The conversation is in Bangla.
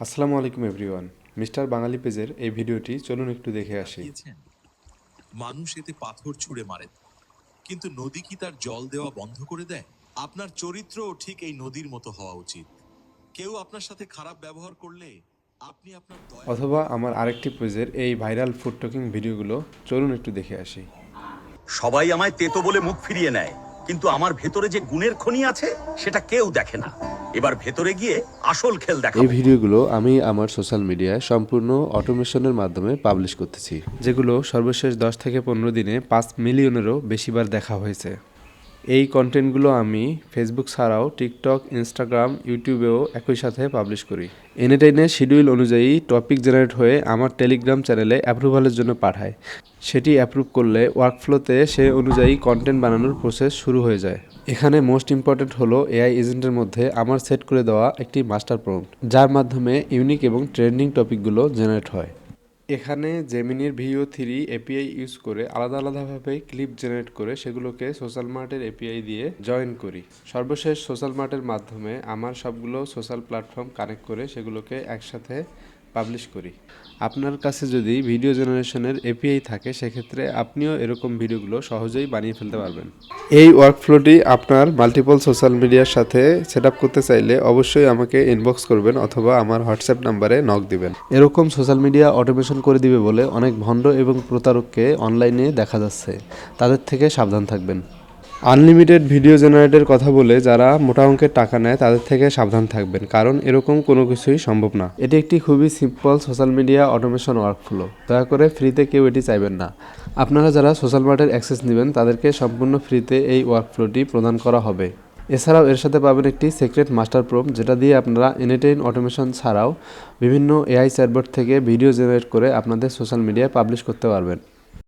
আসসালামু আলাইকুম এভরিওয়ান। মিস্টার বাঙালি পেজের এই ভিডিওটি চলুন একটু দেখে আসি। তাকিয়েছেন মানুষ এতে পাথর ছুঁড়ে মারে, কিন্তু নদী কি তার জল দেওয়া বন্ধ করে দেয়? আপনার চরিত্রও ঠিক এই নদীর মতো হওয়া উচিত। কেউ আপনার সাথে খারাপ ব্যবহার করলে আপনি আপনার দয়া অথবা আমার আরেকটি পেজের এই ভাইরাল ফুড টকিং ভিডিওগুলো চলুন একটু দেখে আসি। সবাই আমায় তেতো বলে মুখ ফিরিয়ে নেয়, কিন্তু আমার ভেতরে যে গুণের খনি আছে সেটা কেউ দেখে না। এবার ভেতরে গিয়ে আসল খেল এই দেখাবো। ভিডিওগুলো আমি আমার সোশ্যাল মিডিয়ায় সম্পূর্ণ অটোমেশনের মাধ্যমে পাবলিশ করতেছি, যেগুলো সর্বশেষ 10 থেকে 15 দিনে 5 মিলিয়নেরও বেশিবার দেখা হয়েছে। এই কন্টেন্টগুলো আমি ফেসবুক ছাড়াও টিকটক, ইনস্টাগ্রাম, ইউটিউবেও একই সাথে পাবলিশ করি। এনে টেনে শিডিউল অনুযায়ী টপিক জেনারেট হয়ে আমার টেলিগ্রাম চ্যানেলে অ্যাপ্রুভালের জন্য পাঠায়। সেটি অ্যাপ্রুভ করলে ওয়ার্কফ্লোতে সে অনুযায়ী কন্টেন্ট বানানোর প্রসেস শুরু হয়ে যায়। এখানে মোস্ট ইম্পর্ট্যান্ট হলো এআই এজেন্টের মধ্যে আমার সেট করে দেওয়া একটি মাস্টার প্রম্পট, যার মাধ্যমে ইউনিক এবং ট্রেন্ডিং টপিকগুলো জেনারেট হয়। এখানে জেমিনির ভিও3 এপিআই ইউজ করে আলাদা আলাদাভাবে ক্লিপ জেনারেট করে সেগুলোকে সোশ্যাল মার্টের এপিআই দিয়ে জয়েন করি। সর্বশেষ সোশ্যাল মার্টের মাধ্যমে আমার সবগুলো সোশ্যাল প্ল্যাটফর্ম কানেক্ট করে সেগুলোকে একসাথে পাবলিশ করি। আপনার কাছে যদি ভিডিও জেনারেশনের এপিআই থাকে, সেক্ষেত্রে আপনিও এরকম ভিডিওগুলো সহজেই বানিয়ে ফেলতে পারবেন। এই ওয়ার্কফ্লোটি আপনার মাল্টিপল সোশ্যাল মিডিয়ার সাথে সেট আপ করতে চাইলে অবশ্যই আমাকে ইনবক্স করবেন অথবা আমার হোয়াটসঅ্যাপ নাম্বারে নক দিবেন। এরকম সোশ্যাল মিডিয়া অটোমেশন করে দিবে বলে অনেক ভণ্ড এবং প্রতারককে অনলাইনে দেখা যাচ্ছে, তাদের থেকে সাবধান থাকবেন। আনলিমিটেড ভিডিও জেনারেটের কথা বলে যারা মোটা অঙ্কের টাকা নেয় তাদের থেকে সাবধান থাকবেন, কারণ এরকম কোনো কিছুই সম্ভব না। এটি একটি খুবই simple social media automation workflow. দয়া করে ফ্রিতে কেউ এটি চাইবেন না। আপনারা যারা সোশ্যাল মার্টের অ্যাক্সেস নেবেন তাদেরকে সম্পূর্ণ ফ্রিতে এই ওয়ার্কফ্লোটি প্রদান করা হবে। এছাড়াও এর সাথে পাবেন একটি সিক্রেট মাস্টার প্রম্পট, যেটা দিয়ে আপনারা এনিটাইম অটোমেশন ছাড়াও বিভিন্ন এআই চ্যাটবট থেকে ভিডিও জেনারেট করে আপনাদের সোশ্যাল মিডিয়ায় পাবলিশ করতে পারবেন।